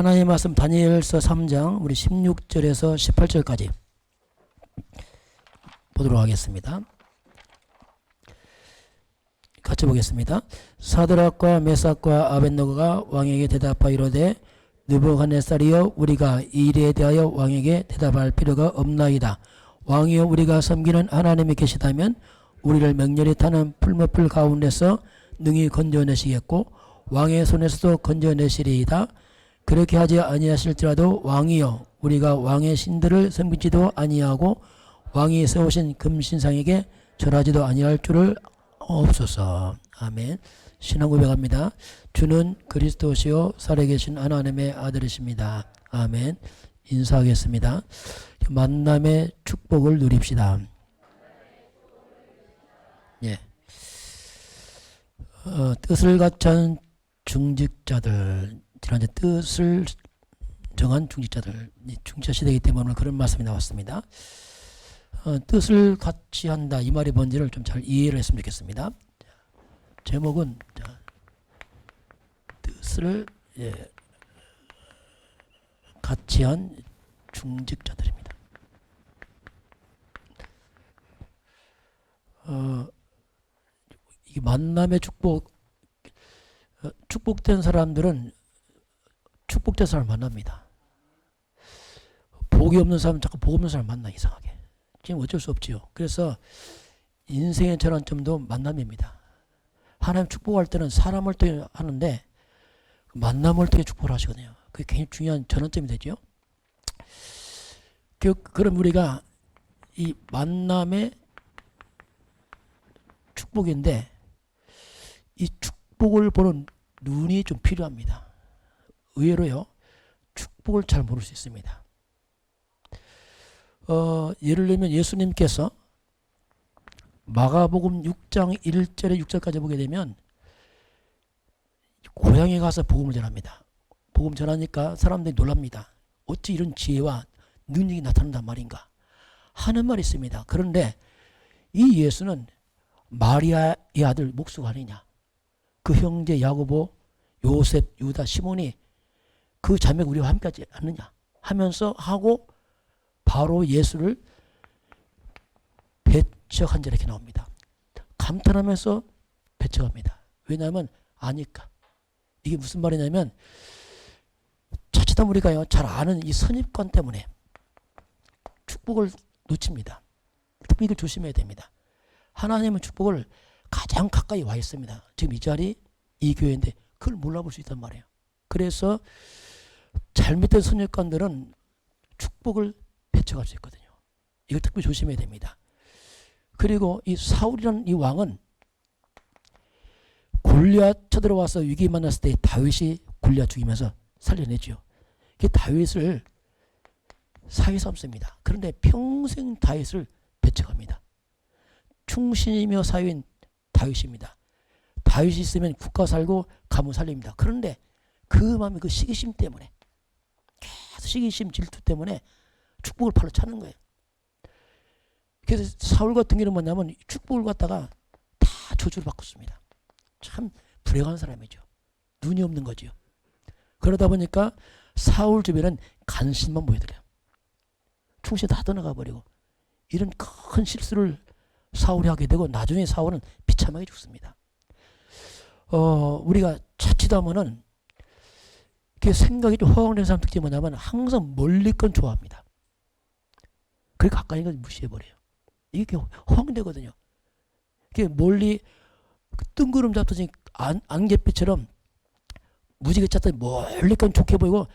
하나님의 말씀 다니엘서 3장 우리 16절에서 18절까지 보도록 하겠습니다. 같이 보겠습니다. 사드락과 메삭과 아벳느고가 왕에게 대답하여 이르되 느부갓네살이여 우리가 이 일에 대하여 왕에게 대답할 필요가 없나이다. 왕이여 우리가 섬기는 하나님이 계시다면 우리를 맹렬히 타는 풀무불 가운데서 능히 건져내시겠고 왕의 손에서도 건져내시리이다. 그렇게 하지 아니하실지라도 왕이여 우리가 왕의 신들을 섬기지도 아니하고 왕이 세우신 금신상에게 절하지도 아니할 줄을 없소서. 아멘. 신앙 고백합니다. 주는 그리스도시요 살아계신 하나님의 아들이십니다. 아멘. 인사하겠습니다. 만남의 축복을 누립시다. 예. 뜻을 갖춘 중직자들, 지난주 뜻을 정한 중직자들, 중직자 시대이기 때문에 오늘 그런 말씀이 나왔습니다. 뜻을 같이 한다, 이 말이 뭔지를 좀 잘 이해를 했으면 좋겠습니다. 제목은 뜻을 같이 한 중직자들입니다. 이 만남의 축복, 축복된 사람들은 축복된 사람을 만납니다. 복이 없는 사람은 자꾸 복 없는 사람을 만나, 이상하게. 지금 어쩔 수 없지요. 그래서 인생의 전환점도 만남입니다. 하나님 축복할 때는 사람을 통해 하는데 만남을 통해 축복을 하시거든요. 그게 굉장히 중요한 전환점이 되죠. 그럼 우리가 이 만남의 축복인데 이 축복을 보는 눈이 좀 필요합니다. 의외로요, 축복을 잘 모를 수 있습니다. 예를 들면 예수님께서 마가복음 6장 1절에 6절까지 보게 되면 고향에 가서 복음을 전합니다. 복음 전하니까 사람들이 놀랍니다. 어찌 이런 지혜와 능력이 나타난단 말인가 하는 말이 있습니다. 그런데 이 예수는 마리아의 아들 목수가 아니냐, 그 형제 야고보, 요셉, 유다, 시몬이 그 자매가 우리와 함께하지 않느냐 하면서 하고 바로 예수를 배척한 자 이렇게 나옵니다. 감탄하면서 배척합니다. 왜냐하면 아니까. 이게 무슨 말이냐면 자칫하면 우리가요 잘 아는 이 선입관 때문에 축복을 놓칩니다. 특히 이걸 조심해야 됩니다. 하나님은 축복을 가장 가까이 와 있습니다. 지금 이 자리 이 교회인데 그걸 몰라볼 수 있단 말이에요. 그래서 잘못된 선입관들은 축복을 배척할 수 있거든요. 이걸 특별히 조심해야 됩니다. 그리고 이 사울이라는 이 왕은 골리앗 쳐들어와서 위기 만났을 때 다윗이 골리앗 죽이면서 살려내죠. 그 다윗을 사위 삼습니다. 그런데 평생 다윗을 배척합니다. 충신이며 사위인 다윗입니다. 다윗이 있으면 국가 살고 가문 살립니다. 그런데 그 마음이 그 시기심 때문에, 계속 시기심 질투 때문에 축복을 발로 차는 거예요. 그래서 사울 같은 경우는 뭐냐면 축복을 갖다가 다 저주를 바꿨습니다. 참 불행한 사람이죠. 눈이 없는 거죠. 그러다 보니까 사울 주변은 간신만 보여드려요. 충신 다 떠나가 버리고 이런 큰 실수를 사울이 하게 되고 나중에 사울은 비참하게 죽습니다. 우리가 자칫하면은 그 생각이 좀 허황된 사람 특징이 뭐냐면 항상 멀리 건 좋아합니다. 그리고 가까이 건 무시해버려요. 이게 허황되거든요. 이게 멀리 뜬구름 잡듯이 안갯빛처럼 무지개 짰더니 멀리 건 좋게 보이고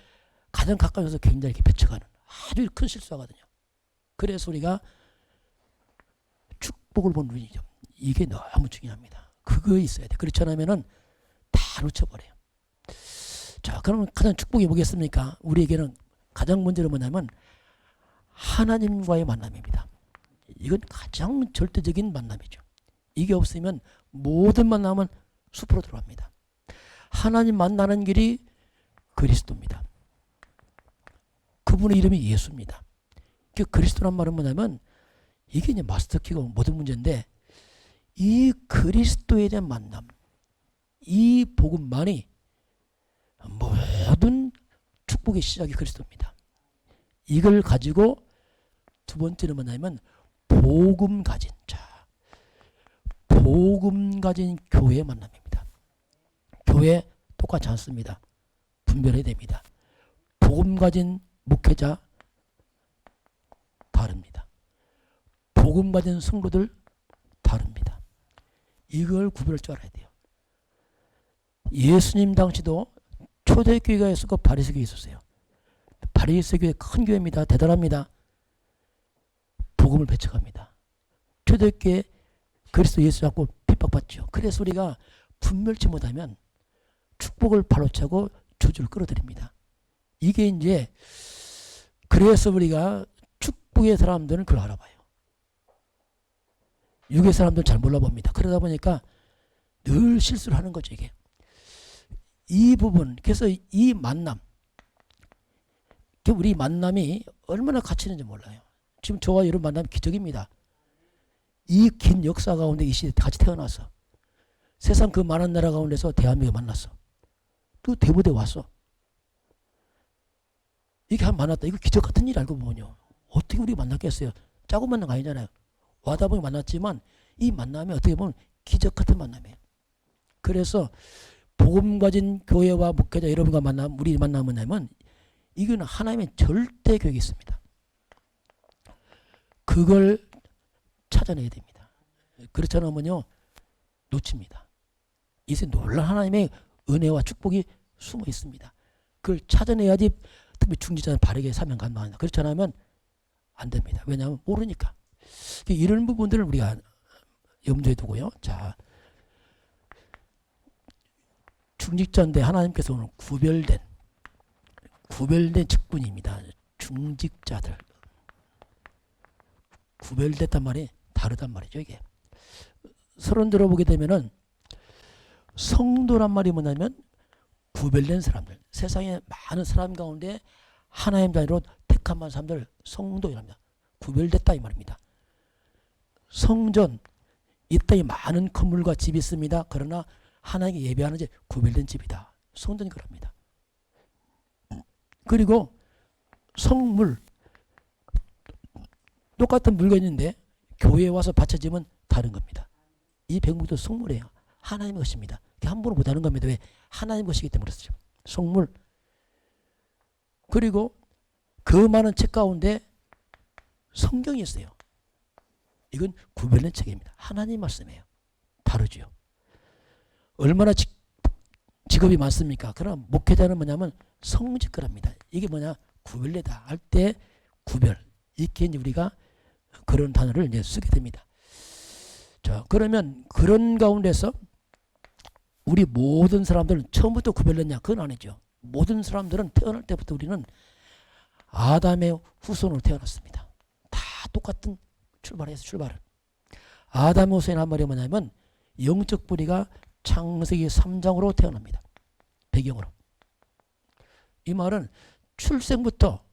가장 가까이서 굉장히 이렇게 배척하는 아주 큰 실수하거든요. 그래서 우리가 축복을 본 눈이죠. 이게 너무 중요합니다. 그거 있어야 돼. 그렇지 않으면은 다 놓쳐버려요. 자, 그러면 가장 축복이 뭐겠습니까? 우리에게는 가장 먼저는 뭐냐면 하나님과의 만남입니다. 이건 가장 절대적인 만남이죠. 이게 없으면 모든 만남은 숲으로 들어갑니다. 하나님 만나는 길이 그리스도입니다. 그분의 이름이 예수입니다. 그 그리스도란 말은 뭐냐면 이게 이제 마스터키고 모든 문제인데 이 그리스도에 대한 만남, 이 복음만이 모든 축복의 시작이 그리스도입니다. 이걸 가지고 두 번째는 뭐냐면 복음 가진 복음 가진 교회 만남입니다. 교회 똑같지 않습니다. 분별해야 됩니다. 복음 가진 목회자 다릅니다. 복음 가진 성도들 다릅니다. 이걸 구별할 줄 알아야 돼요. 예수님 당시도 초대교회가 있었고 바리새교회 있었어요. 바리새교회 큰 교회입니다. 대단합니다. 복음을 배척합니다. 초대교회 그리스도 예수 잡고 핍박받죠. 그래서 우리가 분별치 못하면 축복을 발로 차고 저주를 끌어들입니다. 이게 이제 그래서 우리가 축복의 사람들은 그걸 알아봐요. 육의 사람들은 잘 몰라봅니다. 그러다 보니까 늘 실수를 하는 거죠. 이게 이 부분, 그래서 이 만남, 우리 만남이 얼마나 가치 있는지 몰라요. 지금 저와 여러분 만남이 기적입니다. 이 긴 역사 가운데 이 시대에 같이 태어나서 세상 그 많은 나라 가운데서 대한민국을 만났어. 또 대부대 왔어. 이게 한 만났다. 이거 기적 같은 일 알고 보면요. 어떻게 우리 만났겠어요? 짜고 만난 거 아니잖아요. 와다 보니 만났지만 이 만남이 어떻게 보면 기적 같은 만남이에요. 그래서 복음 가진 교회와 목회자 여러분과 만나면 우리 만나면 뭐냐면 이거는 하나님의 절대 계획이 있습니다. 그걸 찾아내야 됩니다. 그렇지 않으면요 놓칩니다. 이제 놀라운 하나님의 은혜와 축복이 숨어 있습니다. 그걸 찾아내야지 특히 중직자는 바르게 사명 감당합니다. 그렇지 않으면 안 됩니다. 왜냐하면 모르니까. 이런 부분들을 우리가 염두에 두고요. 자, 중직자인데 하나님께서 오늘 구별된 직분입니다. 중직자들. 구별됐단 말이 다르단 말이죠. 이게 서론 들어보게 되면은 성도란 말이 뭐냐면 구별된 사람들, 세상에 많은 사람 가운데 하나님 자녀로 택한 사람들 성도랍니다. 구별됐다 이 말입니다. 성전, 이 땅에 많은 건물과 집이 있습니다. 그러나 하나님께 예배하는 집 구별된 집이다. 성전이 그럽니다. 그리고 성물, 똑같은 물건인데 교회에 와서 바쳐지면 다른 겁니다. 이 백목도 성물이에요. 하나님의 것입니다. 함부로 못하는 겁니다. 왜? 하나님의 것이기 때문에 그렇죠. 성물. 그리고 그 많은 책 가운데 성경이 있어요. 이건 구별된 책입니다. 하나님 말씀이에요. 다르죠. 얼마나 직업이 많습니까? 그럼 목회자는 뭐냐면 성직거랍니다. 이게 뭐냐? 구별되다 할 때 구별. 이렇게 이제 우리가 그런 단어를 이제 쓰게 됩니다. 자, 그러면 그런 가운데서 우리 모든 사람들은 처음부터 구별됐냐? 그건 아니죠. 모든 사람들은 태어날 때부터 우리는 아담의 후손으로 태어났습니다. 다 똑같은 출발을. 아담의 후손이 한 말이 뭐냐면 영적 뿌리가 창세기 3장으로 태어납니다. 배경으로. 이 말은 출생부터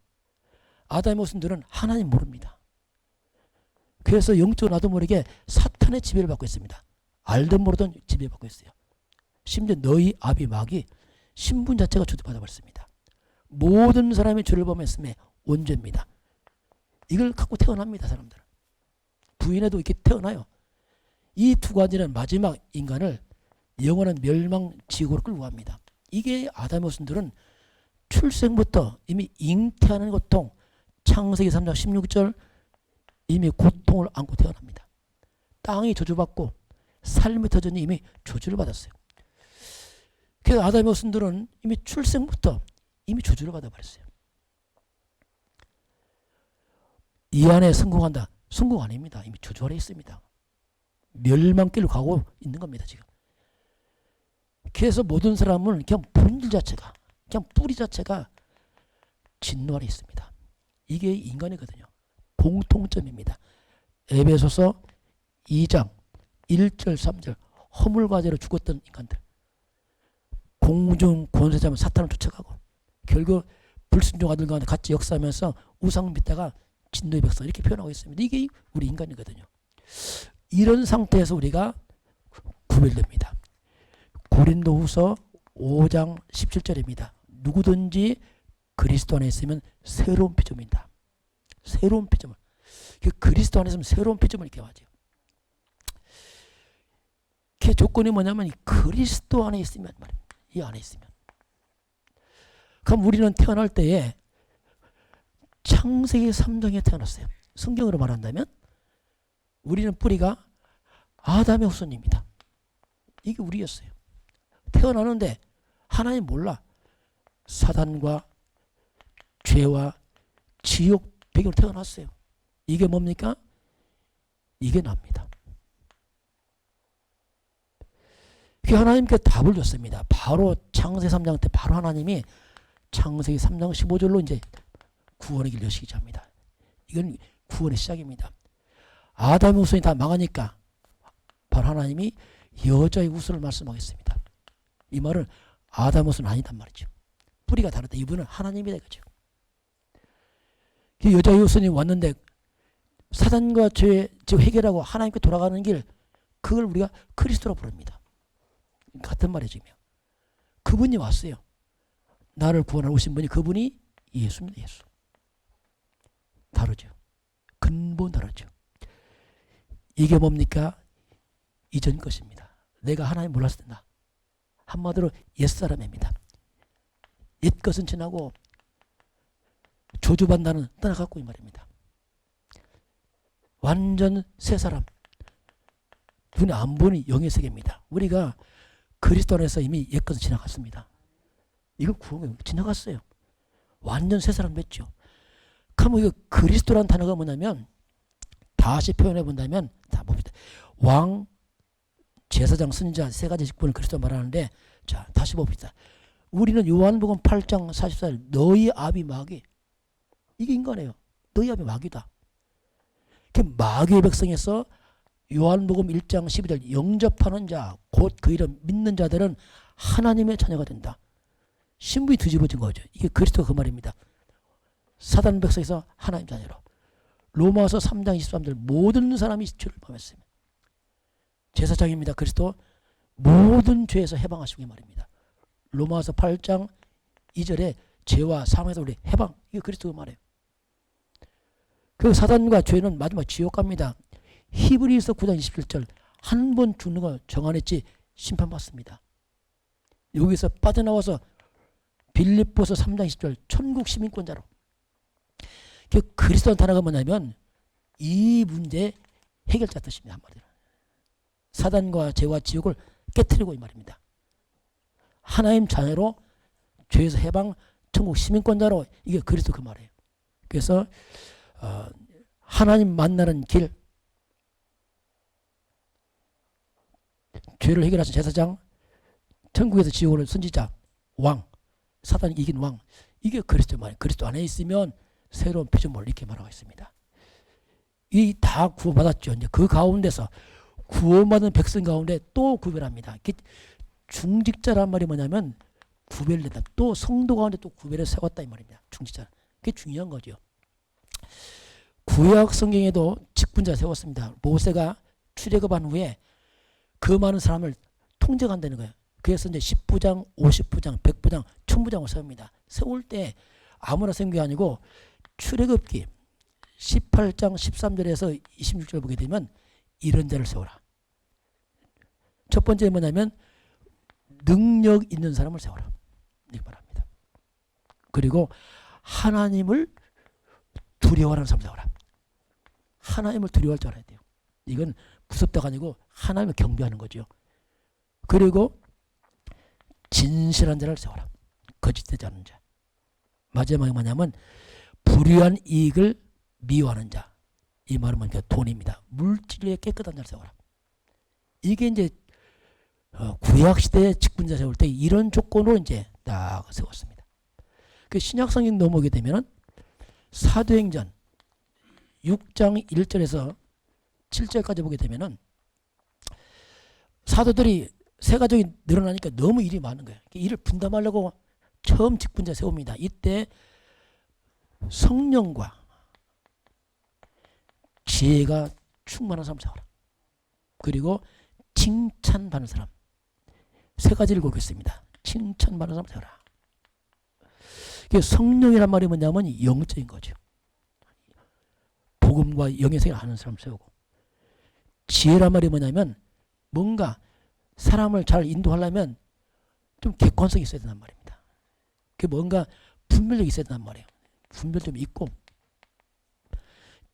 아담의 후손들은 하나님 모릅니다. 그래서 영적으로 나도 모르게 사탄의 지배를 받고 있습니다. 알든 모르든 지배를 받고 있어요. 심지어 너희 아비 마귀 신분 자체가 주도받아 버렸습니다. 모든 사람이 죄를 범했음에 원죄입니다. 이걸 갖고 태어납니다. 사람들은. 부인해도 이렇게 태어나요. 이 두 가지는 마지막 인간을 영원한 멸망지옥으로 끌고 갑니다. 이게 아담의 후손들은 출생부터 이미 잉태하는 고통, 창세기 3장 16절 이미 고통을 안고 태어납니다. 땅이 저주받고 삶의 터전이 이미 저주를 받았어요. 그래서 아담의 후손들은 이미 출생부터 이미 저주를 받아버렸어요. 이 안에 성공한다. 성공 아닙니다. 이미 저주 아래 있습니다. 멸망길로 가고 있는 겁니다. 지금. 그래서 모든 사람은 그냥 본질 자체가 그냥 뿌리 자체가 진노 아래 있습니다. 이게 인간이거든요. 공통점입니다. 에베소서 2장 1절 3절 허물과제로 죽었던 인간들. 공중 권세자면 사탄을 쫓아가고 결국 불순종 아들 가운데 같이 역사하면서 우상 믿다가 진노의 백성 이렇게 표현하고 있습니다. 이게 우리 인간이거든요. 이런 상태에서 우리가 구별됩니다. 고린도후서 5장 17절입니다. 누구든지 그리스도 안에 있으면 새로운 피조물이다. 새로운 피조물. 그리스도 안에 있으면 새로운 피조물 이렇게 하죠. 그 조건이 뭐냐면 이 그리스도 안에 있으면 말입니다. 이 안에 있으면. 그럼 우리는 태어날 때에 창세기 3장에 태어났어요. 성경으로 말한다면 우리는 뿌리가 아담의 후손입니다. 이게 우리였어요. 태어나는데 하나님 몰라. 사단과 죄와 지옥 배경으로 태어났어요. 이게 뭡니까? 이게 납니다. 그 하나님께 답을 줬습니다. 바로 창세기 3장 때 바로 하나님이 창세기 3장 15절로 이제 구원의 길 여시기 합니다. 이건 구원의 시작입니다. 아담의 후손이 다 망하니까 바로 하나님이 여자의 후손을 말씀하겠습니다. 이 말은 아담의 후손은 아니단 말이죠. 뿌리가 다르다. 이분은 하나님이다 이거죠. 그 여자의 후손이 왔는데 사단과 죄 해결하고 하나님께 돌아가는 길, 그걸 우리가 그리스도라고 부릅니다. 같은 말이죠. 그분이 왔어요. 나를 구원하러 오신 분이 그분이 예수입니다. 예수. 다르죠. 근본 다르죠. 이게 뭡니까? 이전 것입니다. 내가 하나님 몰랐을 때 나. 한마디로 옛사람입니다. 옛것은 지나고 조주반다는 떠나갔고 이 말입니다. 완전 새 사람. 눈에 안 보는 영의 세계입니다. 우리가 그리스도 안에서 이미 옛것은 지나갔습니다. 이거 구원이 지나갔어요. 완전 새 사람 됐죠. 그럼 이거 그리스도라는 단어가 뭐냐면 다시 표현해 본다면 다 봅니다. 왕, 제사장, 선지자 세 가지 직분을 그리스도 말하는데 자 다시 봅시다. 우리는 요한복음 8장 44절 너희 아비 마귀 이게 인간이에요. 너희 아비 마귀다. 그 마귀의 백성에서 요한복음 1장 12절 영접하는 자 곧 그 이름 믿는 자들은 하나님의 자녀가 된다. 신분이 뒤집어진 거죠. 이게 그리스도가 그 말입니다. 사단 백성에서 하나님 자녀로. 로마서 3장 23절 모든 사람이 죄를 범했습니다. 제사장입니다. 그리스도 모든 죄에서 해방하시고 말입니다. 로마서 8장 2절에 죄와 사망에서 우리 해방. 이게 그리스도가 말이에요. 그 사단과 죄는 마지막 지옥 갑니다. 히브리서 9장 27절 한 번 죽는 걸 정한했지 심판받습니다. 여기서 빠져나와서 빌립보서 3장 10절 천국 시민권자로. 그 그리스도라는 단어가 뭐냐면 이 문제의 해결자 뜻입니다. 한마디로. 사단과 죄와 지옥을 깨트리고 이 말입니다. 하나님 자녀로 죄에서 해방 천국 시민권자로 이게 그리스도 그 말이에요. 그래서 하나님 만나는 길 죄를 해결하신 제사장 천국에서 지옥을 선지자 왕 사단이 이긴 왕 이게 그리스도 말이에요. 그리스도 안에 있으면 새로운 피조물 이렇게 말하고 있습니다. 이 다 구원받았죠. 이제 그 가운데서 구원받은 백성 가운데 또 구별합니다. 중직자란 말이 뭐냐면 구별된다. 또 성도 가운데 또 구별을 세웠다 이 말입니다. 중직자. 그게 중요한 거죠. 구약 성경에도 직분자 세웠습니다. 모세가 출애굽한 후에 그 많은 사람을 통제한다는 거예요. 그래서 이제 10부장, 50부장, 100부장, 1000부장을 세웁니다. 세울 때 아무나 세운 게 아니고 출애굽기 18장 13절에서 26절 보게 되면 이런 자를 세워라. 첫 번째 뭐냐면 능력 있는 사람을 세워라. 이렇게 말합니다. 그리고 하나님을 두려워하는 사람을 세워라. 하나님을 두려워할 줄 알아야 돼요. 이건 무섭다가 아니고 하나님을 경배하는 거죠. 그리고 진실한 자를 세워라. 거짓되지 않는 자. 마지막에 뭐냐면 불의한 이익을 미워하는 자. 이 말은 뭐니까 돈입니다. 물질에 깨끗한 자를 세워라. 이게 이제 구약시대의 직분자 세울 때 이런 조건으로 이제 딱 세웠습니다. 그 신약성경 넘어오게 되면은 사도행전 6장 1절에서 7절까지 보게 되면은 사도들이 세 가족이 늘어나니까 너무 일이 많은 거예요. 일을 분담하려고 처음 직분자 세웁니다. 이때 성령과 지혜가 충만한 사람 세워라. 그리고 칭찬받는 사람. 세 가지를 고르겠습니다. 칭찬받는 사람 세워라. 성령이란 말이 뭐냐면 영적인 거죠. 복음과 영의 세계를 아는 사람 세우고, 지혜란 말이 뭐냐면 뭔가 사람을 잘 인도하려면 좀 객관성이 있어야 된단 말입니다. 그게 뭔가 분별력이 있어야 된단 말이에요. 분별 좀 있고,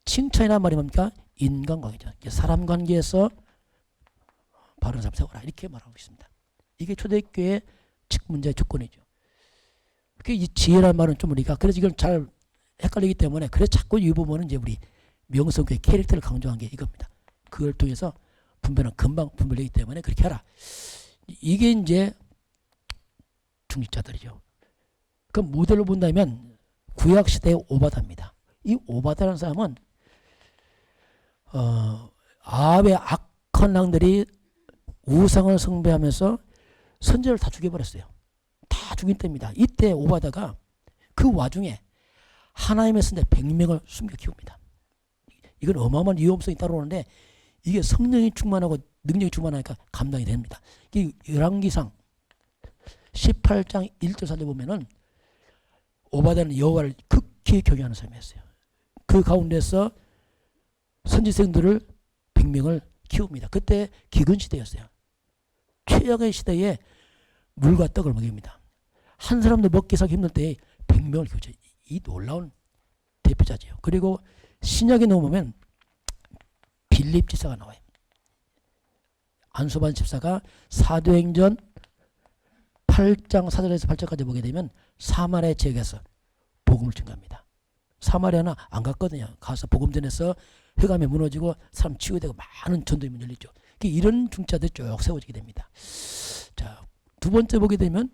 칭찬이란 말이 뭡니까? 인간관계죠. 사람 관계에서 바른 사람 세워라, 이렇게 말하고 있습니다. 이게 초대교회 즉 문제의 조건이죠. 이 지혜란 말은 좀 우리가 그래서 이걸 잘 헷갈리기 때문에 그래서 자꾸 이 부분은 이제 우리 명성교회 캐릭터를 강조한 게 이겁니다. 그걸 통해서 분별은 금방 분별되기 때문에 그렇게 하라. 이게 이제 중직자들이죠. 그 모델로 본다면 구약 시대의 오바다입니다. 이 오바다라는 사람은 아합의 악한 왕들이 우상을 숭배하면서 선지자를 다 죽여버렸어요. 다 죽인 때입니다. 이때 오바다가 그 와중에 하나님의 선지 100명을 숨겨 키웁니다. 이건 어마어마한 위험성이 따라오는데 이게 성령이 충만하고 능력이 충만하니까 감당이 됩니다. 이 열왕기상 18장 1절 살펴보면은 오바다는 여호와를 극히 경외하는 사람이었어요. 그 가운데서 선지생들을 100명을 키웁니다. 그때 기근시대였어요. 최악의 시대에 물과 떡을 먹입니다. 한 사람도 먹기 살기 힘들 때에 100명을 키우죠. 이 놀라운 대표자죠. 그리고 신약에 넘으면 빌립 집사가 나와요. 안수반 집사가 사도행전 8장 4절에서 8절까지 보게 되면 사마리아 지역에서 복음을 증거합니다. 사마리아는 안 갔거든요. 가서 복음 전해서 흑암에 무너지고 사람 치유되고 많은 전도의 문이 열리죠. 이런 중자들이 쭉 세워지게 됩니다. 자, 두 번째 보게 되면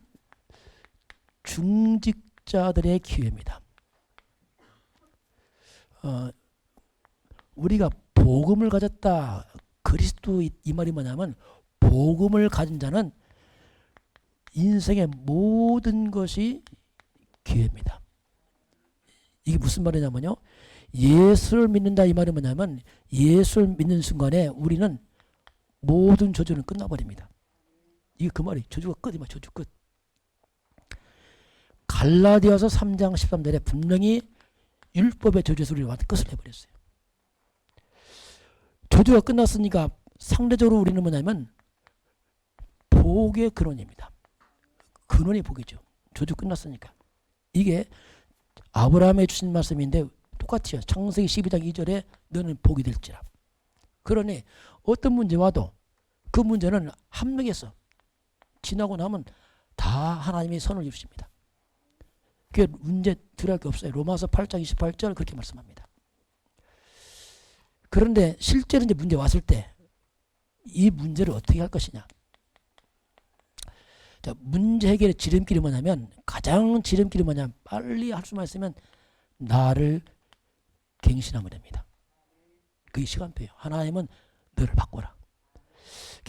중직자들의 기회입니다. 우리가 복음을 가졌다. 그리스도 이 말이 뭐냐면 복음을 가진 자는 인생의 모든 것이 기회입니다. 이게 무슨 말이냐면요. 예수를 믿는다 이 말이 뭐냐면 예수를 믿는 순간에 우리는 모든 저주는 끝나버립니다. 이게 그 말이 저주가 끝이면 저주 끝. 갈라디아서 3장 13절에 분명히 율법의 저주에서 우리가 끝을 내버렸어요. 저주가 끝났으니까 상대적으로 우리는 뭐냐면 복의 근원입니다. 근원이 복이죠. 저주 끝났으니까. 이게 아브라함에 주신 말씀인데 똑같이요. 창세기 12장 2절에 너는 복이 될지라. 그러니 어떤 문제 와도 그 문제는 합력해서 지나고 나면 다 하나님이 선을 이루십니다. 그게 문제 들어갈 게 없어요. 로마서 8장 28절 그렇게 말씀합니다. 그런데 실제로 이제 문제 왔을 때 이 문제를 어떻게 할 것이냐. 자, 문제 해결의 지름길이 뭐냐면 가장 지름길이 뭐냐면 빨리 할 수만 있으면 나를 갱신하면 됩니다. 그게 시간표예요. 하나님은 너를 바꿔라.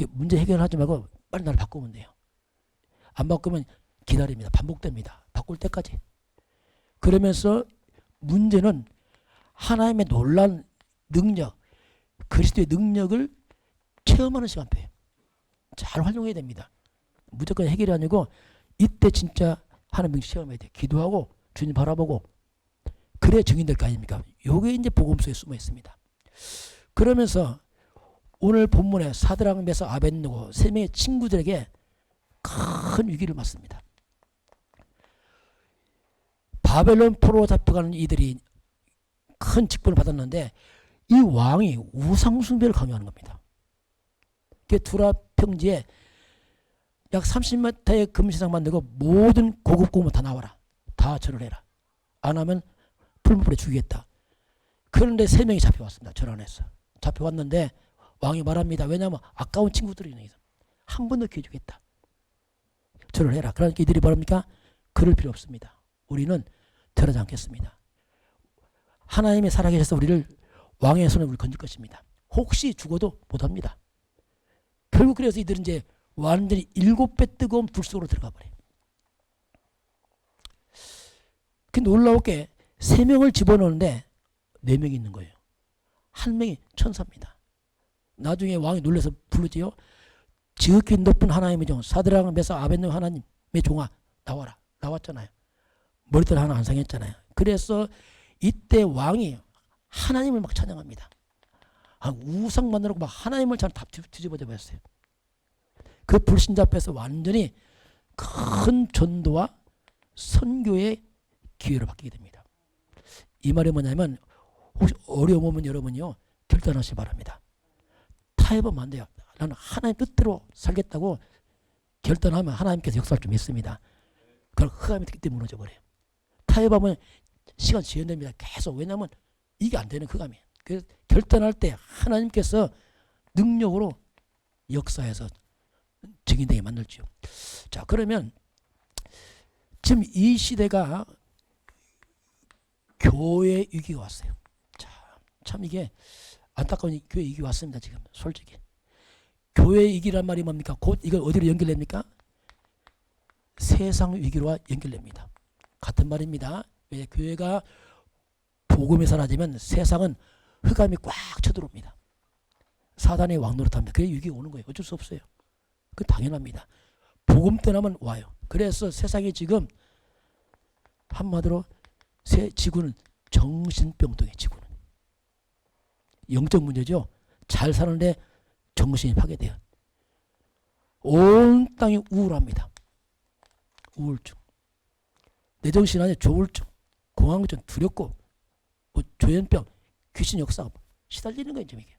문제 해결하지 말고 빨리 나를 바꾸면 돼요. 안 바꾸면 기다립니다. 반복됩니다. 바꿀 때까지. 그러면서 문제는 하나님의 놀라운 능력, 그리스도의 능력을 체험하는 시간표예요. 잘 활용해야 됩니다. 무조건 해결이 아니고 이때 진짜 하나님 체험해야 돼요. 기도하고 주님 바라보고 그래 증인될 거 아닙니까? 요게 이제 복음 속에 숨어 있습니다. 그러면서 오늘 본문에 사드락 메삭 아벳느고 세 명의 친구들에게 큰 위기를 맞습니다. 바벨론 포로로 잡혀가는 이들이 큰 직분을 받았는데 이 왕이 우상숭배를 강요하는 겁니다. 두라 평지에 약 30m의 금신상 만들고 모든 고급 공무 다 나와라. 다 절을 해라. 안 하면 풀무불에 죽이겠다. 그런데 세 명이 잡혀왔습니다. 절 안에서. 잡혀왔는데 왕이 말합니다. 왜냐하면 아까운 친구들이네. 한 번 더 기회 주겠다. 절을 해라. 그러니까 이들이 뭐랍니까? 그럴 필요 없습니다. 우리는 절하지 않겠습니다. 하나님의 살아계셔서 우리를 왕의 손에 우리 건질 것입니다. 혹시 죽어도 못합니다. 결국 그래서 이들은 이제 완전히 7배 뜨거운 불 속으로 들어가 버려요. 그 놀라웠게 3명을 집어넣는데 4명이 있는 거예요. 1명이 천사입니다. 나중에 왕이 놀라서 부르지요. 지극히 높은 하나님의 종 사드락 메삭 아벳느고 하나님의 종아 나와라. 나왔잖아요. 머리털 하나 안 상했잖아요. 그래서 이때 왕이 하나님을 막 찬양합니다. 우상 만들고 막 하나님을 다 뒤집어져 버렸어요. 그 불신자 앞에서 완전히 큰 전도와 선교의 기회로 바뀌게 됩니다. 이 말이 뭐냐면 혹시 어려움 오면 여러분요 결단하시기 바랍니다. 타협하면 안 돼요. 나는 하나님 뜻대로 살겠다고 결단하면 하나님께서 역사를 좀 있습니다. 그럼 흑암이 그때 무너져 버려요. 타협하면 시간 지연됩니다. 계속. 왜냐하면 이게 안 되는 흑암이에요. 그래서 결단할 때 하나님께서 능력으로 역사에서 증인되게 만들죠. 자, 그러면 지금 이 시대가 교회 위기가 왔어요. 자, 참 이게 안타까운 교회 위기가 왔습니다. 지금 솔직히. 교회 위기란 말이 뭡니까? 곧 이걸 어디로 연결됩니까? 세상 위기로와 연결됩니다. 같은 말입니다. 왜 교회가 복음이 사라지면 세상은 흑암이 꽉 쳐들어옵니다. 사단의 왕노릇합니다. 그게 위기가 오는 거예요. 어쩔 수 없어요. 그 당연합니다. 복음 떠나면 와요. 그래서 세상이 지금 한마디로 지구는 정신병동이에요. 지구는. 영적 문제죠. 잘 사는데 정신이 파괴돼요. 온 땅이 우울합니다. 우울증. 내 정신 안에 조울증, 공황증, 두렵고 조현병, 귀신 역사가 시달리는 거예요. 지금 이게.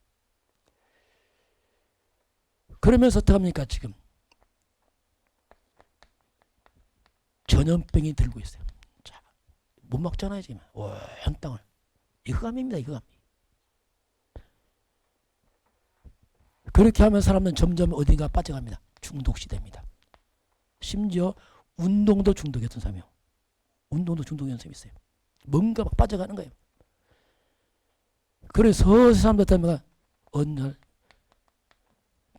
그러면서 어떡합니까 지금. 전염병이 들고 있어요. 자, 못 막잖아요 지금. 온 땅을. 이 흑암입니다. 이 흑암. 그렇게 하면 사람은 점점 어딘가 빠져갑니다. 중독시대입니다. 심지어 운동도 중독이었던 사람이요. 운동도 중독이었던 사람이 있어요. 뭔가 막 빠져가는 거예요. 그래서 서서히 사람들 때문에 어느 날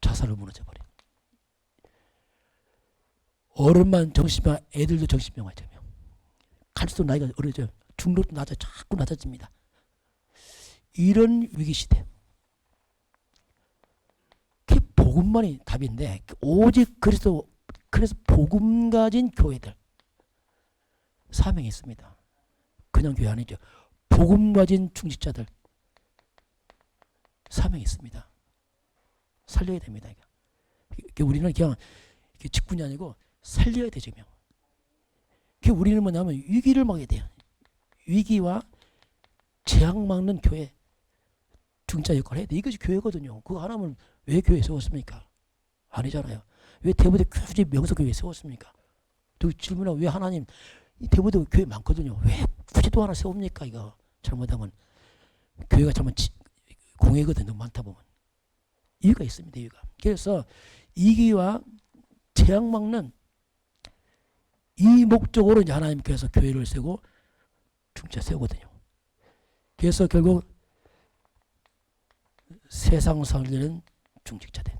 자살을 무너져 버려요. 어른만 정신병, 애들도 정신병 와요. 갈수록 나이가 어려져요. 중독도 자꾸 낮아집니다. 이런 위기시대. 그게 복음만이 답인데 오직 그래서 복음 가진 교회들 사명이 있습니다. 그냥 교회 아니죠. 복음 가진 중직자들 사명이 있습니다. 살려야 됩니다. 우리는 그냥 직분이 아니고 살려야 되죠. 우리는 뭐냐면 위기를 막아야 돼요. 위기와 재앙 막는 교회 중자 역할을 해야 돼. 이것이 교회거든요. 그거 안 하면 왜 교회 세웠습니까? 아니잖아요. 왜 대부대 굳이 명석교회 세웠습니까? 또 질문하고 왜 하나님 대부대 교회 많거든요. 왜 굳이 또 하나 세웁니까? 이거 잘못하면 교회가 잘못 공회거든요. 많다 보면. 이유가 있습니다. 이유가. 그래서 위기와 재앙 막는 이 목적으로 이제 하나님께서 교회를 세우고 중자 세우거든요. 그래서 결국 세상 살리는 중직자들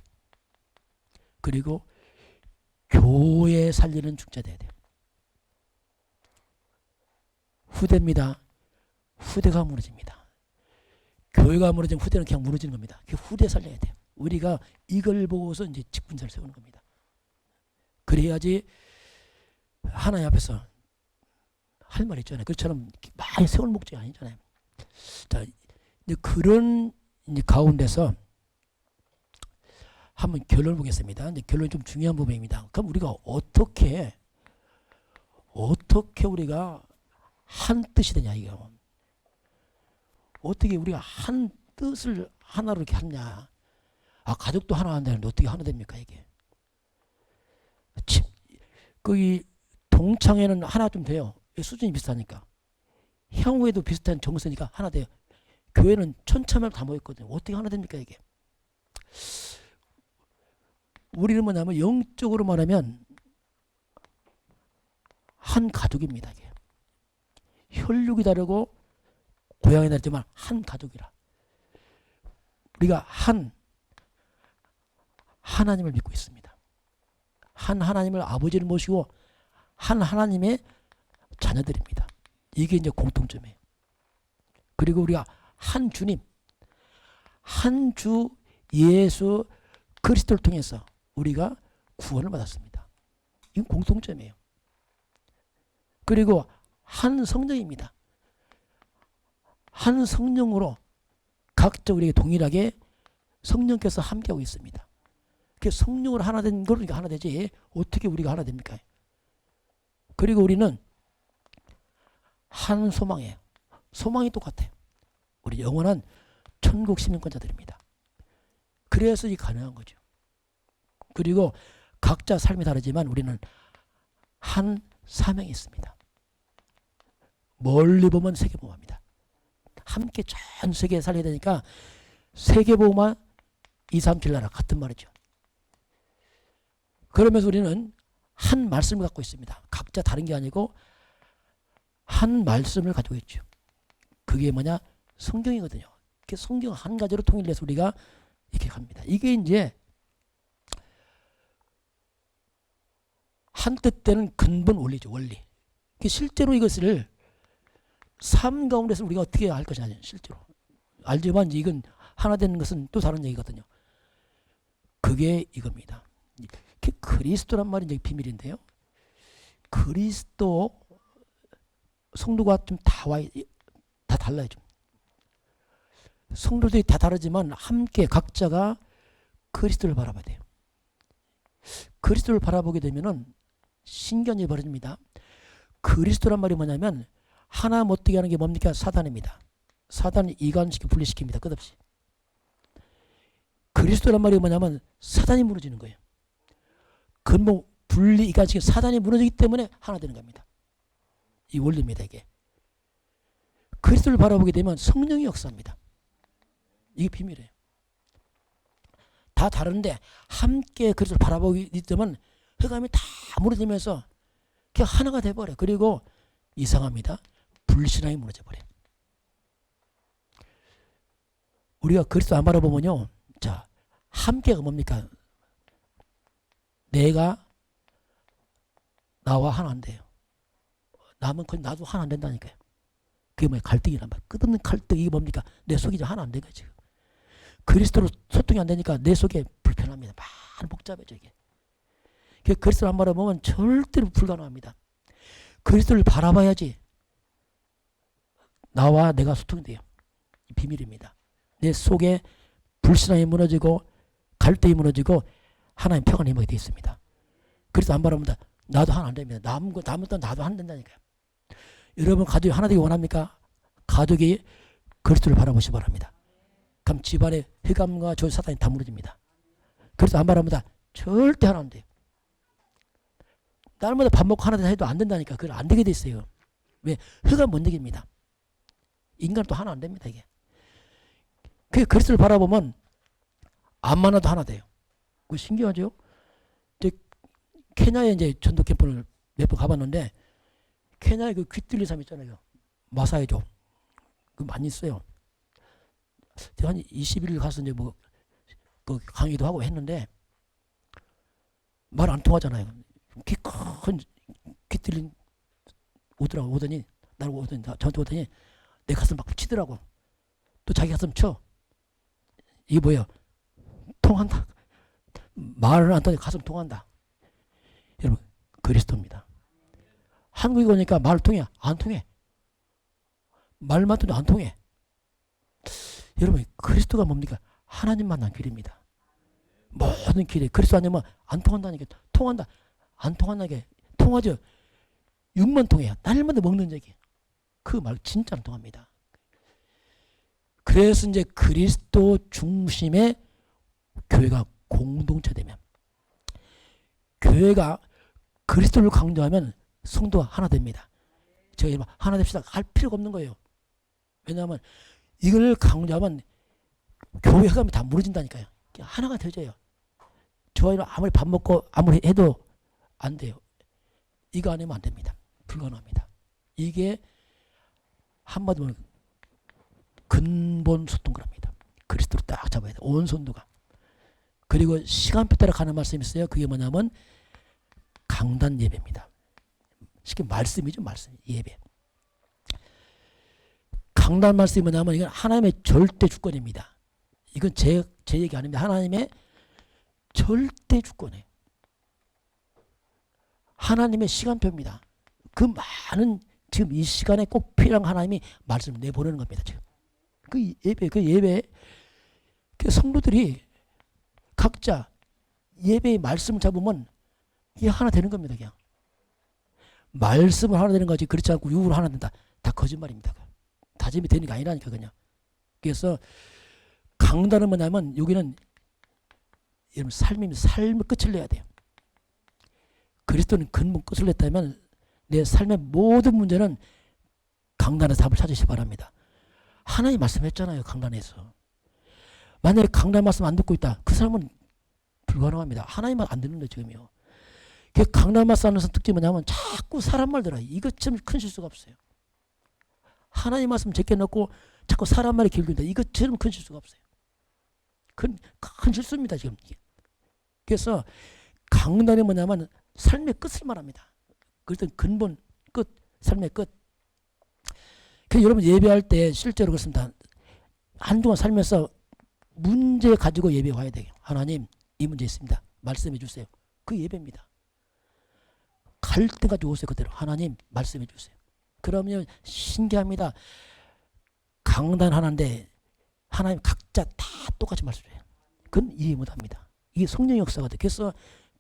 그리고 교회 살리는 중자돼야 돼요. 후대입니다. 후대가 무너집니다. 교회가 무너지면 후대는 그냥 무너지는 겁니다. 후대 살려야 돼요. 우리가 이걸 보고서 이제 직분자를 세우는 겁니다. 그래야지 하나님 앞에서 할 말 있잖아요. 그처럼 많이 세울 목적이 아니잖아요. 자, 이제 그런 이제 가운데서 한번 결론을 보겠습니다. 근데 결론이 좀 중요한 부분입니다. 그럼 우리가 어떻게 우리가 한 뜻이 되냐 이거. 어떻게 우리가 한 뜻을 하나로 이렇게 하냐. 가족도 하나 한다는데 어떻게 하나 됩니까 이게. 이 동창회는 하나 좀 돼요. 수준이 비슷하니까. 향후에도 비슷한 정서니까 하나 돼요. 교회는 천차만 다 모였거든요. 어떻게 하나 됩니까 이게. 우리는 뭐냐면 영적으로 말하면 한 가족입니다. 이게. 혈육이 다르고 고향이 다르지만 한 가족이라. 우리가 하나님을 믿고 있습니다. 한 하나님을 아버지를 모시고 한 하나님의 자녀들입니다. 이게 이제 공통점이에요. 그리고 우리가 한 주님, 한 주 예수 그리스도를 통해서 우리가 구원을 받았습니다. 이건 공통점이에요. 그리고 한 성령입니다. 한 성령으로 각자 우리에게 동일하게 성령께서 함께하고 있습니다. 그 성령으로 하나 된 걸 우리가 하나 되지 어떻게 우리가 하나 됩니까? 그리고 우리는 한 소망이에요. 소망이 똑같아요. 우리 영원한 천국 시민권자들입니다. 그래서 이게 가능한 거죠. 그리고 각자 삶이 다르지만 우리는 한 사명이 있습니다. 멀리 보면 세계보험합니다. 함께 전 세계에 살려야 되니까 세계보험과 237 나라 같은 말이죠. 그러면서 우리는 한 말씀을 갖고 있습니다. 각자 다른 게 아니고 한 말씀을 가지고 있죠. 그게 뭐냐? 성경이거든요. 그 성경 한 가지로 통일해서 우리가 이렇게 갑니다. 이게 이제 한뜻 때는 근본 원리죠. 원리. 실제로 이것을 삶 가운데서 우리가 어떻게 할 것이냐. 실제로. 알지만 이건 하나 되는 것은 또 다른 얘기거든요. 그게 이겁니다. 그리스도란 말이 이제 비밀인데요. 그리스도 성도가 좀 다 달라요. 좀. 성도들이 다 다르지만 함께 각자가 그리스도를 바라봐야 돼요. 그리스도를 바라보게 되면은 신기한 일이 벌어집니다. 그리스도란 말이 뭐냐면 하나 못되게 하는 게 뭡니까? 사단입니다. 사단이 이간시키고 분리시킵니다. 끝없이. 그리스도란 말이 뭐냐면 사단이 무너지는 거예요. 근본 분리 이간시키고 사단이 무너지기 때문에 하나 되는 겁니다. 이 원리입니다. 이게. 그리스도를 바라보게 되면 성령이 역사합니다. 이게 비밀이에요. 다 다른데 함께 그리스도를 바라보게 되면 흑암이 다 무너지면서 그냥 하나가 돼버려요. 그리고 이상합니다. 불신앙이 무너져버려요. 우리가 그리스도 안 바라보면요. 자, 함께가 뭡니까? 내가 나와 하나 안 돼요. 남은 건 나도 하나 안 된다니까요. 그게 뭐야? 갈등이란 말이야. 끝없는 갈등. 이게 뭡니까? 내 속이 하나 안 된 거지. 그리스도로 소통이 안 되니까 내 속에 불편합니다. 많이 복잡해져 이게. 그리스도를 안 바라보면 절대로 불가능합니다. 그리스도를 바라봐야지 나와 내가 소통이 돼요. 비밀입니다. 내 속에 불신앙이 무너지고 갈등이 무너지고 하나님 평안이 임하게 되어 있습니다. 그리스도 안 바라보면 나도 하나 안 됩니다. 남은 건 나도 하나 된다니까요. 여러분 가족이 하나 되기 원합니까? 가족이 그리스도를 바라보시기 바랍니다. 그럼 집안의 흑암과 저 사단이 다 무너집니다. 그리스도 안 바라보면 절대 하나 안 돼요. 날마다 밥 먹고 하나 해도 안 된다니까. 그걸 안 되게 돼 있어요. 왜? 흑암 못 이깁니다. 인간은 또 하나 안 됩니다. 이게. 그 그리스도를 바라보면 안 만나도 하나 돼요. 그거 신기하죠? 케냐에 이제 전도 캠프를 몇 번 가봤는데 케냐에 그 귀 뚫린 사람 있잖아요. 마사이족. 그 많이 있어요. 제가 한 20일 가서 이제 뭐 강의도 하고 했는데 말 안 통하잖아요. 귀 뚫린 오더니 저한테 오더니 내 가슴 막 치더라고. 또 자기 가슴 쳐. 이게 뭐예요? 통한다. 말을 안 통해 가슴 통한다. 여러분 그리스도입니다. 한국에 오니까 말 통해? 안 통해. 말만 통해 안 통해. 여러분 그리스도가 뭡니까? 하나님 만난 길입니다. 모든 길이 그리스도 아니면 안 통한다니까. 통한다. 안 통한다게 통하죠. 육만 통해요. 날마다 먹는 적이. 그 말 진짜 안 통합니다. 그래서 이제 그리스도 중심의 교회가 공동체 되면 교회가 그리스도를 강조하면 성도가 하나 됩니다. 제가 하나 됩시다 할 필요가 없는 거예요. 왜냐하면 이걸 강조하면 교회 흑암이 다 무너진다니까요. 하나가 되져요. 저희는 아무리 밥 먹고 아무리 해도 안 돼요. 이거 아니면 안 됩니다. 불가능합니다. 이게 한마디로 근본 소통그랍니다. 그리스도로 딱 잡아야 돼. 온 선도가. 그리고 시간표 따라 가는 말씀이 있어요. 그게 뭐냐면 강단 예배입니다. 쉽게 말씀이죠. 말씀. 예배. 강단 말씀이 뭐냐면 이건 하나님의 절대 주권입니다. 이건 제 얘기 아닙니다. 하나님의 절대 주권이에요. 하나님의 시간표입니다. 그 많은 지금 이 시간에 꼭 필요한 하나님이 말씀을 내보내는 겁니다. 지금 그 예배 그 성도들이 각자 예배의 말씀을 잡으면 이게 하나 되는 겁니다. 그냥 말씀을 하나 되는 거지, 그렇지 않고 육으로 하나 된다, 다 거짓말입니다. 다짐이 되는 게 아니라니까. 그냥 그래서 강단은 뭐냐면 여기는 여러분 삶의 끝을 내야 돼요. 그리스도는 근본 끝을 냈다면 내 삶의 모든 문제는 강단에서 답을 찾으시기 바랍니다. 하나님 말씀했잖아요. 강단에서. 만약에 강단 말씀 안 듣고 있다, 그 사람은 불가능합니다. 하나님 말 안 듣는데 지금요. 그 강단 말씀 하는 특징이 뭐냐면 자꾸 사람 말 들어요. 이것처럼 큰 실수가 없어요. 하나님 말씀 제껴놓고 자꾸 사람 말에 길들인다, 이것처럼 큰 실수가 없어요. 큰 실수입니다 지금. 그래서 강단이 뭐냐면 삶의 끝을 말합니다. 그래서 근본 끝, 삶의 끝. 그래서 여러분 예배할 때 실제로 그렇습니다. 한동안 살면서 문제 가지고 예배 와야 돼요. 하나님, 이 문제 있습니다, 말씀해 주세요. 그 예배입니다. 갈등 가지고 오세요. 그대로 하나님 말씀해 주세요. 그러면 신기합니다. 강단하는데 하나님 각자 다 똑같이 말씀해요. 그건 이해 못합니다. 이게 성령의 역사가 돼. 그래서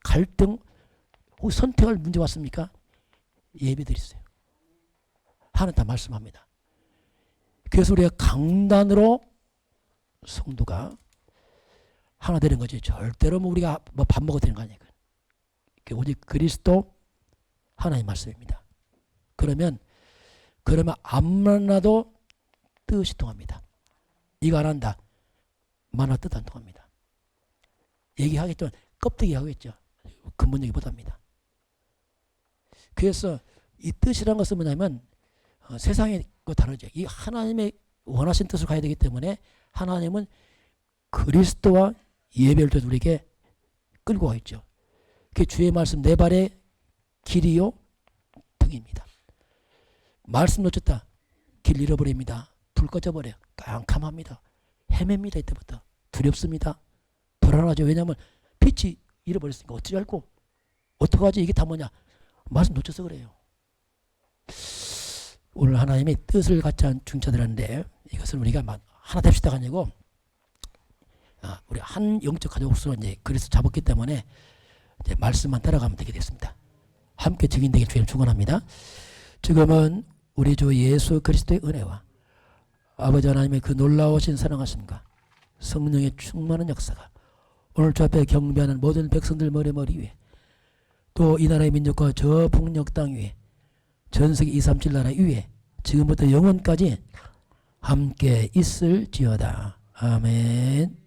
갈등 혹시 선택할 문제 왔습니까? 예배드리세요. 하나님 다 말씀합니다. 그래서 우리가 강단으로 성도가 하나 되는 거지, 절대로 뭐 우리가 뭐 밥 먹어도 되는 거 아니에요. 오직 그리스도 하나님 말씀입니다. 그러면 안 만나도 뜻이 통합니다. 이거 안 한다, 만나 뜻 안 통합니다. 얘기하겠지만 껍데기 하겠죠. 근본적이 못합니다. 그래서 이 뜻이라는 것은 뭐냐면 세상의 거 다르죠. 이 하나님의 원하신 뜻으로 가야 되기 때문에 하나님은 그리스도와 예배를 통해서 우리에게 끌고 가 있죠. 그 주의 말씀 내 발의 길이요 등입니다. 말씀 놓쳤다, 길 잃어버립니다. 불 꺼져버려, 깜깜합니다. 헤맵니다. 이때부터 두렵습니다. 불안하죠. 왜냐하면 빛이 잃어버렸으니까 어찌 알고 어떡하지, 이게 다 뭐냐, 말씀 놓쳐서 그래요. 오늘 하나님의 뜻을 갖지 않은 중차들한데 이것을 우리가 하나 됩시다가 아니고 우리 한 영적 가족으로서 이제 그리스도 잡았기 때문에 이제 말씀만 따라가면 되게 됐습니다. 함께 증인되길 주님 축원합니다. 지금은 우리 주 예수 그리스도의 은혜와 아버지 하나님의 그 놀라우신 사랑하심과 성령의 충만한 역사가 오늘 주 앞에 경배하는 모든 백성들 머리 위에, 또 이 나라의 민족과 저 북녘 땅 위에, 전 세계 237 나라 위에 지금부터 영원까지 함께 있을지어다. 아멘.